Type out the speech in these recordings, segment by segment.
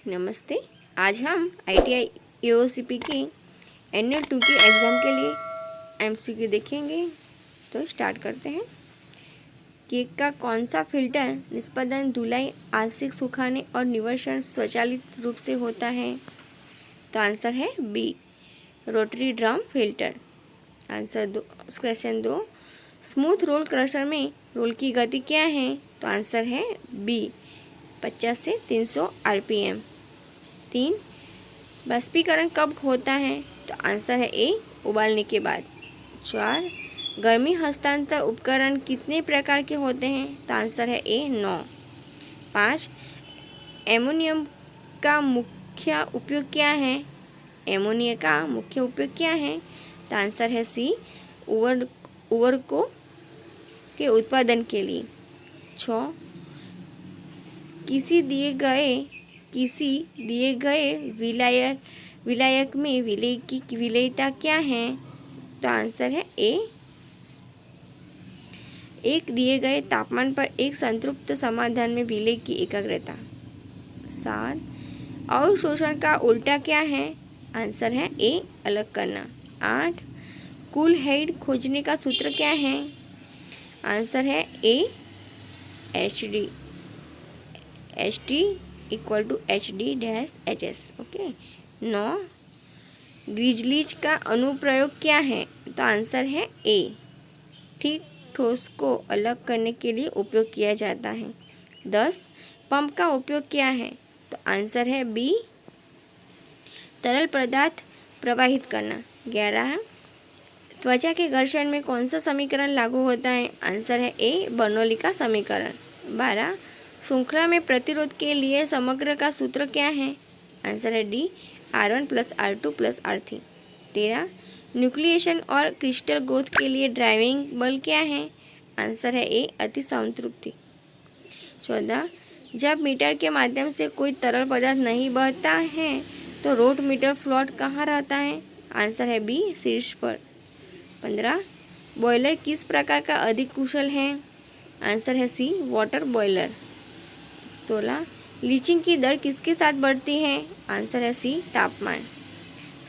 नमस्ते। आज हम ITI AOCP के एनुअल 2 के एग्ज़ाम के लिए MCQ देखेंगे। तो स्टार्ट करते हैं। केक का कौन सा फिल्टर निष्पादन, धुलाई, आंशिक सुखाने और निवर्षण स्वचालित रूप से होता है? तो आंसर है B, rotary drum filter. Answer दो, क्वेश्चन 2, स्मूथ रोल क्रशर में रोल की गति क्या है? तो आंसर है बी, 50 से 300 RPM। 3, बाष्पीकरण कब होता है? तो आंसर है ए, उबालने के बाद। 4, गर्मी हस्तांतरण उपकरण कितने प्रकार के होते हैं? तो आंसर है ए, 9। 5, एमोनियम का मुख्य उपयोग क्या है? एमोनिया का मुख्य उपयोग क्या है? तो आंसर है सी, उर्वरकों के उत्पादन के लिए। 6, किसी दिए गए विलायक में विलेय की विलेयता क्या है? तो आंसर है ए, एक दिए गए तापमान पर एक संतृप्त समाधान में विलेय की एकाग्रता। 7, अवशोषण का उल्टा क्या है? आंसर है ए, अलग करना। 8, कुल हेड खोजने का सूत्र क्या है? आंसर है A, HD, HT equal to HD-HS। Okay. 9, grizzlies का अनुप्रयोग क्या है? तो आंसर है ए, ठीक ठोस को अलग करने के लिए उपयोग किया जाता है। 10, पंप का उपयोग क्या है? तो आंसर है बी, तरल पदार्थ प्रवाहित करना। 11, त्वचा के घर्षण में कौन सा समीकरण लागू होता है? आंसर है ए, बर्नौली का समीकरण। 12, श्रृंखला में प्रतिरोध के लिए समग्र का सूत्र क्या है? आंसर है D, R1 + R2 + R3। 13, nucleation और क्रिस्टल ग्रोथ के लिए ड्राइविंग बल क्या है? आंसर है ए, अति संतृप्ति। 14, जब मीटर के माध्यम से कोई तरल पदार्थ नहीं बहता है तो रोट मीटर फ्लोट कहाँ रहता है? आंसर है बी, शीर्ष पर। 15, बॉयलर किस प्रकार का अधिक कुशल है? आंसर है सी, वाटर बॉयलर। 16, लीचिंग की दर किसके साथ बढ़ती है? आंसर है सी, तापमान।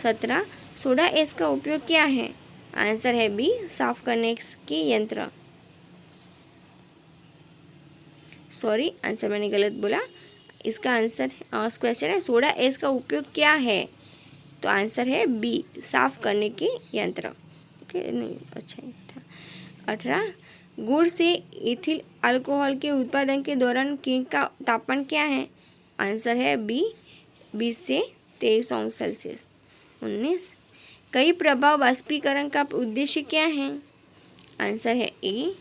17, सोडा एश का उपयोग क्या है? आंसर है बी, साफ करने के यंत्र। सॉरी, आंसर मैंने गलत बोला। इसका आंसर क्वेश्चन है सोडा एश का उपयोग क्या है? तो आंसर है बी, साफ करने के यंत्र। ओके, नहीं अच्छा था। 18, गुड़ से इथिल अल्कोहल के उत्पादन के दौरान केक का तापमान क्या है? आंसर है बी, 20 से 23 अंश सेल्सियस। 19, कई प्रभाव बाष्पीकरण का उद्देश्य क्या है? आंसर है ए,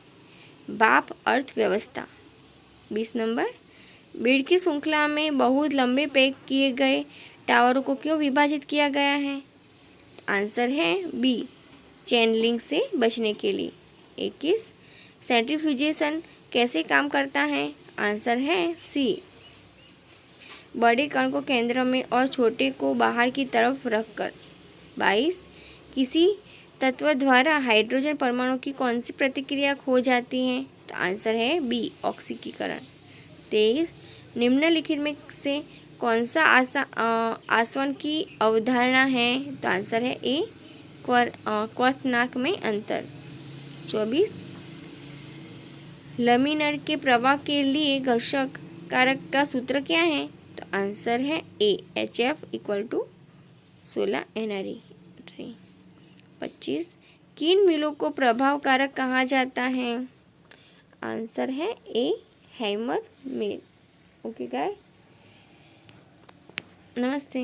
भाप अर्थव्यवस्था। 20 नंबर, बीड की श्रृंखला में बहुत लंबे पैक किए गए टावरों को क्यों विभाजित किया गया है? आंसर है बी, चेन लिंक से बचने के लिए। 21, सेंट्रीफ्यूजेशन कैसे काम करता है? आंसर है सी, बड़े कण को केंद्र में और छोटे को बाहर की तरफ रखकर। 22, किसी तत्व द्वारा हाइड्रोजन परमाणु की कौन सी प्रतिक्रिया खो जाती है? तो आंसर है बी, ऑक्सीकरण। 23, निम्नलिखित में से कौन सा आसवन की अवधारणा है? तो आंसर है ए, क्वथनांक में अंतर। 24, लमीनर के प्रवाह के लिए घर्षक कारक का सूत्र क्या है? तो आंसर है ए, HF इक्वल टू 16 NRE। 25, किन मिलों को प्रभाव कारक कहा जाता है? आंसर है ए, हैमर मिल। ओके गाय, नमस्ते।